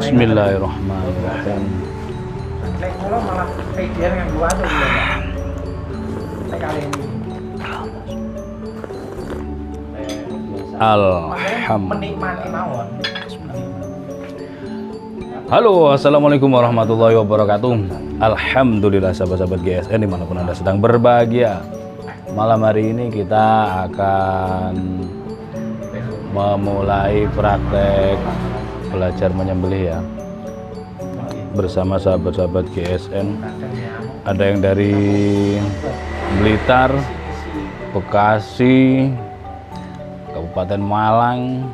Bismillahirrahmanirrahim. Nek kula malah pegian yang dua tuh ya. Nek kali ini. Menikmati mawon. Halo, assalamualaikum warahmatullahi wabarakatuh. Alhamdulillah sahabat-sahabat GSN dimanapun anda sedang berbahagia. Malam hari ini kita akan memulai praktek belajar menyembelih ya, bersama sahabat-sahabat GSN. Ada yang dari Blitar, Bekasi, Kabupaten Malang,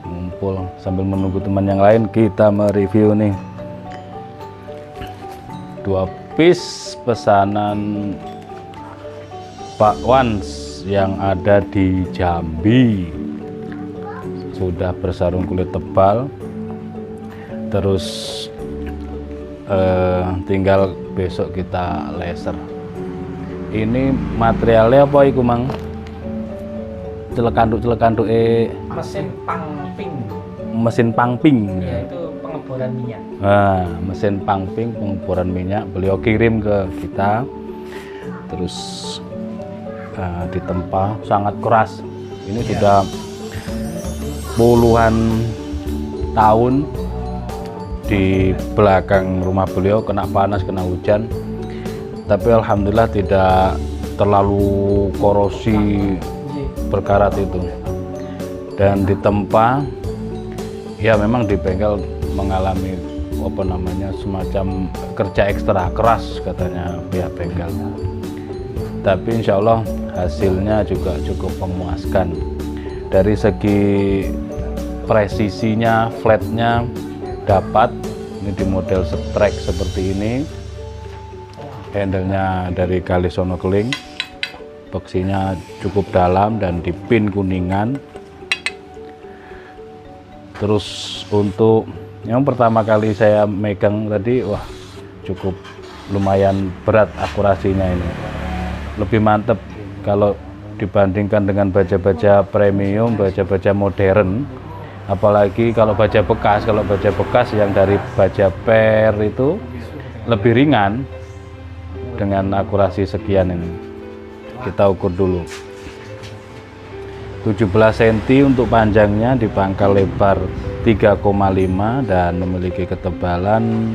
ngumpul sambil menunggu teman yang lain. Kita mereview nih 2 piece pesanan Pak Wans yang ada di Jambi. Sudah bersarung kulit tebal, terus tinggal besok kita laser. Ini materialnya apa iku mang? Celekanduk Mesin pangping. Mesin pangping Ya, itu pengeboran minyak. nah, mesin pangping pengeboran minyak beliau kirim ke kita, terus ditempa sangat keras. Ini sudah puluhan tahun di belakang rumah beliau, kena panas, kena hujan, tapi alhamdulillah tidak terlalu korosi berkarat itu. Dan ditempa ya, memang di bengkel mengalami apa namanya semacam kerja ekstra keras katanya pihak bengkel, tapi insya Allah hasilnya juga cukup memuaskan. Dari segi presisinya, flatnya dapat. Ini di model strike seperti ini, handlenya dari Kalisono Keling, boxinya cukup dalam dan di pin kuningan. Terus untuk yang pertama kali saya megang tadi, wah cukup lumayan berat akurasinya. Ini lebih mantep kalau dibandingkan dengan baja-baja premium, baja-baja modern. Apalagi kalau baja bekas. Kalau baja bekas yang dari baja per itu lebih ringan. Dengan akurasi sekian ini, kita ukur dulu 17 cm untuk panjangnya, di pangkal lebar 3,5 dan memiliki ketebalan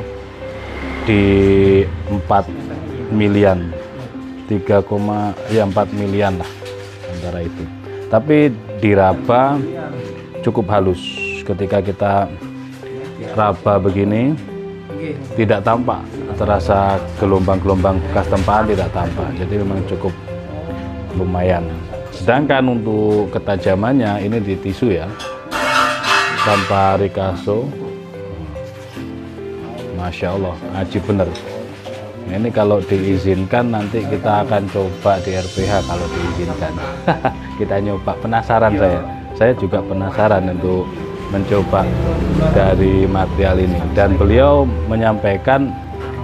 di 4 milian, 4 milian lah antara itu. Tapi diraba cukup halus. Ketika kita raba begini tidak tampak terasa gelombang-gelombang bekas tempaan, tidak tampak. Jadi memang cukup lumayan. Sedangkan untuk ketajamannya ini di tisu ya, tanpa Ricasso. Masya Allah, aji bener. Nah, ini kalau diizinkan nanti kita akan coba di RPH kalau diizinkan. Kita nyoba, penasaran saya juga penasaran untuk mencoba dari material ini. Dan beliau menyampaikan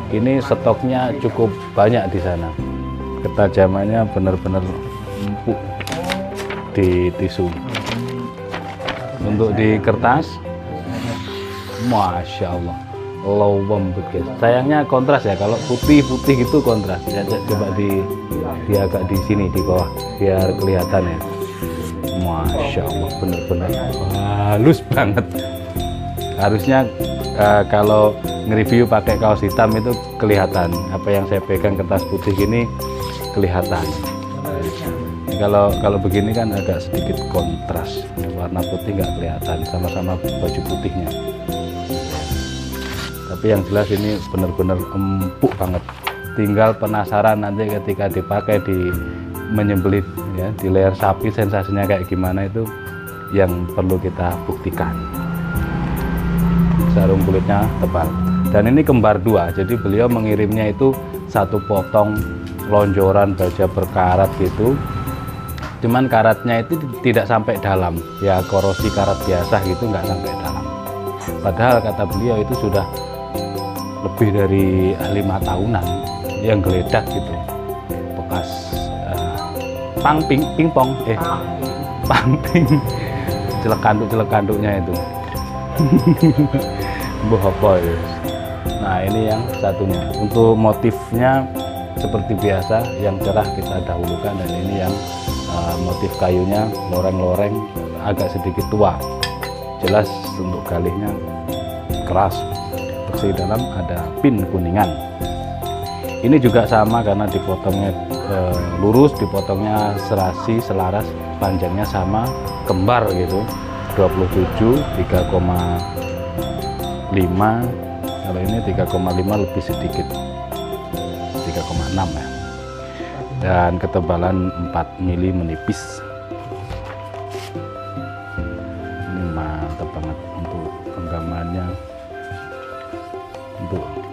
ini stoknya cukup banyak di sana. Ketajamannya benar-benar empuk di tisu. Untuk di kertas, Masya Allah, lowem begitu. Sayangnya kontras ya, kalau putih-putih gitu kontras. Ya, coba di agak di sini di bawah biar kelihatan ya. Masya Allah, bener-bener halus banget. Harusnya kalau nge-review pakai kaos hitam itu kelihatan. Apa yang saya pegang kertas putih ini kelihatan. Kalau begini kan agak sedikit kontras, warna putih nggak kelihatan, sama-sama baju putihnya. Tapi yang jelas ini benar-benar empuk banget. Tinggal penasaran nanti ketika dipakai di menyembelih ya, di leher sapi, sensasinya kayak gimana, itu yang perlu kita buktikan. Sarung kulitnya tebal dan ini kembar 2, jadi beliau mengirimnya itu satu potong lonjoran baja berkarat gitu, cuman karatnya itu tidak sampai dalam ya, korosi karat biasa gitu, nggak sampai dalam. Padahal kata beliau itu sudah lebih dari 5 tahunan yang geledak gitu, bekas pangping pingpong pangping celekanduk-celekanduknya itu. Buh apa ya. Nah ini yang satunya. Untuk motifnya seperti biasa, yang cerah kita dahulukan, dan ini yang motif kayunya loreng-loreng agak sedikit tua. Jelas untuk galihnya keras. Bersih dalam ada pin kuningan. Ini juga sama karena dipotongnya lurus, dipotongnya serasi, selaras, panjangnya sama, kembar gitu. 27, 3,5. Kalau ini 3,5 lebih sedikit, 3,6 ya. Dan ketebalan 4 mili menipis. Ini mantap banget untuk genggamannya.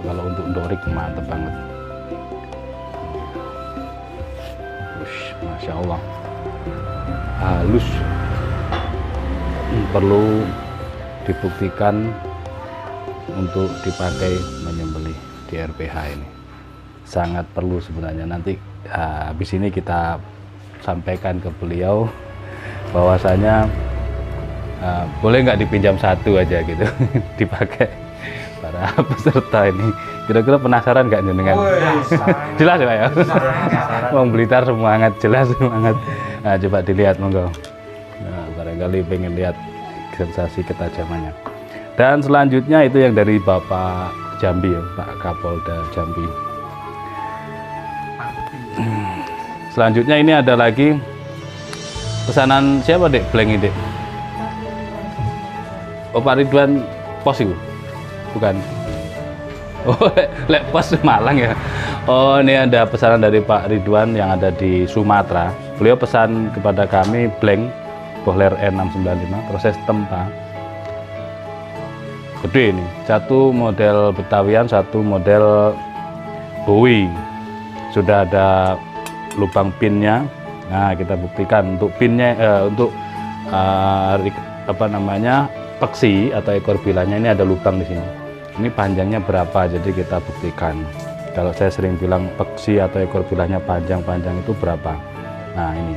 Kalau untuk dorik mantap banget. Masya Allah, halus. Perlu dibuktikan untuk dipakai menyembelih di RPH ini, sangat perlu sebenarnya. Nanti habis ini kita sampaikan ke beliau bahwasanya boleh nggak dipinjam satu aja gitu dipakai para peserta ini. Kira-kira penasaran nggak jenengan? Jelas ya Pak ya? Wong Blitar semangat, jelas semangat. Nah, coba dilihat monggo. Nah, barangkali pengen lihat sensasi ketajamannya. Dan selanjutnya itu yang dari Bapak Jambi ya, Pak Kapolda Jambi. Selanjutnya ini ada lagi pesanan siapa Dek? Blank ini Dek? Oh Pak Ridwan Pos itu? Bukan? Oh lek Pos Malang ya? Oh ini ada pesanan dari Pak Ridwan yang ada di Sumatera. Beliau pesan kepada kami blank Bohler N695 proses tempa. Gede ini, satu model Betawian, satu model Bowie. Sudah ada lubang pinnya. Nah kita buktikan untuk pinnya, untuk apa namanya, peksi atau ekor bilahnya ini ada lubang di sini. Ini panjangnya berapa? Jadi kita buktikan. Kalau saya sering bilang peksi atau ekor bilahnya panjang itu berapa? Nah ini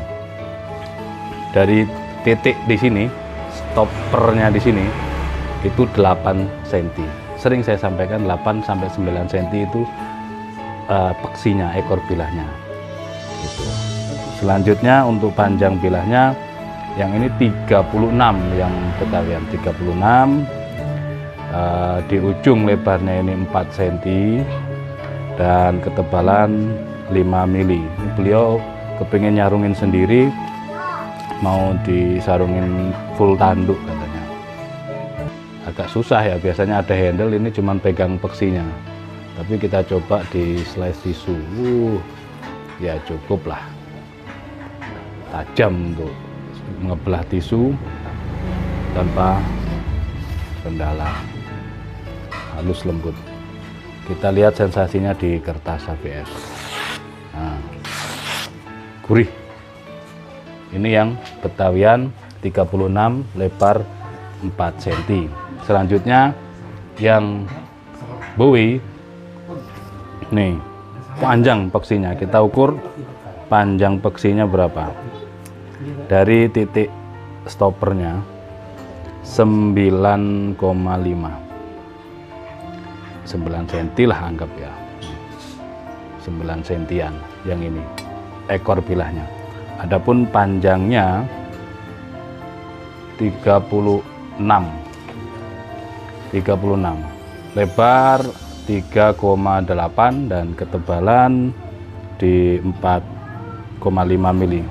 dari titik di sini, stoppernya di sini itu 8 cm. Sering saya sampaikan 8 sampai 9 cm itu peksinya, ekor bilahnya. Gitu. Selanjutnya untuk panjang bilahnya yang ini 36, yang Betawian 36. Di ujung lebarnya ini 4 cm dan ketebalan 5 mili. Ini beliau kepingin nyarungin sendiri, mau disarungin full tanduk katanya. Agak susah ya, biasanya ada handle, ini cuman pegang peksinya. Tapi kita coba di slice tisu, ya cukup lah, tajam untuk mengebelah tisu tanpa kendala, halus lembut. Kita lihat sensasinya di kertas ABS. Nah, gurih. Ini yang Betawian 36, lebar 4 cm. Selanjutnya yang Bowie, nih panjang peksinya, kita ukur panjang peksinya berapa. Dari titik stoppernya 9,5, 9 cm lah anggap ya, 9 cm yang ini ekor bilahnya. Adapun panjangnya 36, lebar 3,8 dan ketebalan di 4,5 mili,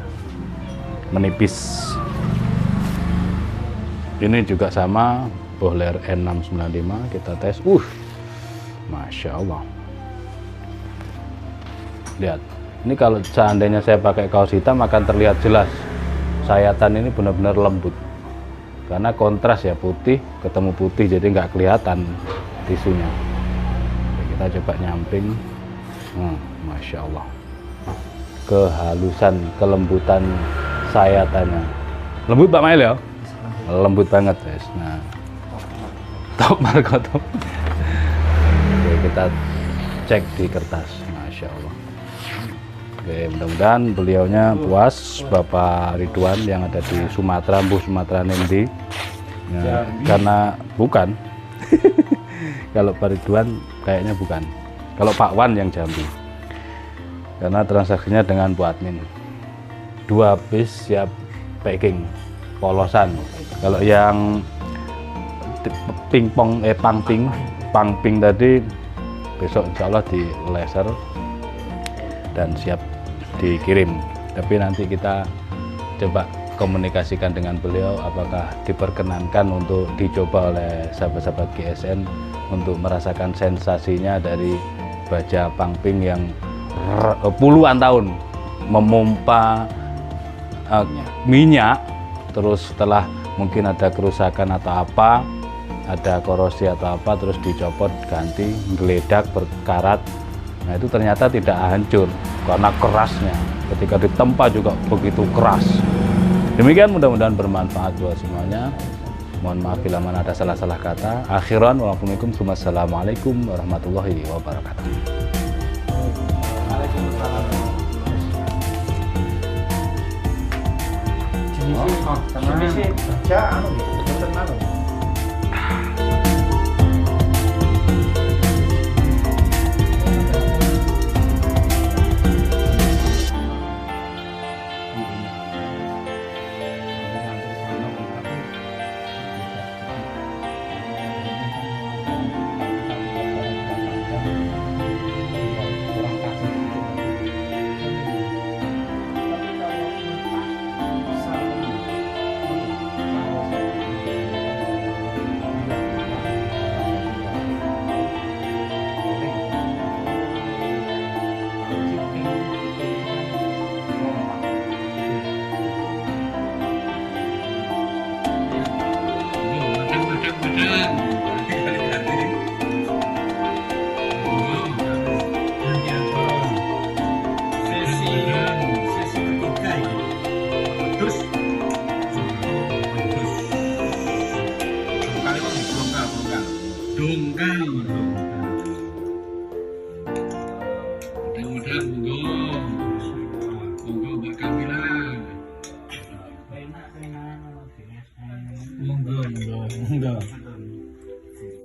menipis. Ini juga sama, Bohler N695, kita tes. Masya Allah. Lihat, ini kalau seandainya saya pakai kaos hitam akan terlihat jelas sayatan ini benar-benar lembut. Karena kontras ya, putih ketemu putih, jadi nggak kelihatan tisunya. Kita coba nyamping. Masya Allah, kehalusan, kelembutan sayatannya. Lembut Pak Mail ya? Lembut banget guys. Nah, top Marco top. Oke, kita cek di kertas. Masya Allah. Oke, mudah-mudahan beliaunya puas, Bapak Ridwan yang ada di Sumatera, Sumatera Nendi. Nah, karena bukan Kalau Pak Ridwan kayaknya bukan. Kalau Pak Wan yang Jambi. Karena transaksinya dengan Bu Admin. 2 bis siap packing, polosan. Kalau yang pangping tadi besok insya Allah di laser dan siap dikirim. Tapi nanti kita coba komunikasikan dengan beliau apakah diperkenankan untuk dicoba oleh sahabat-sahabat GSN untuk merasakan sensasinya dari baja pangping yang puluhan tahun memompa minyak, terus setelah mungkin ada kerusakan atau apa, ada korosi atau apa, terus dicopot, ganti, geledak, berkarat. Nah itu ternyata tidak hancur karena kerasnya, ketika ditempa juga begitu keras. Demikian, mudah-mudahan bermanfaat buat semuanya. Mohon maaf bila mana ada salah-salah kata. Akhiran, wassalamualaikum warahmatullahi wabarakatuh. Jenis kerja boten anu. Dongkal.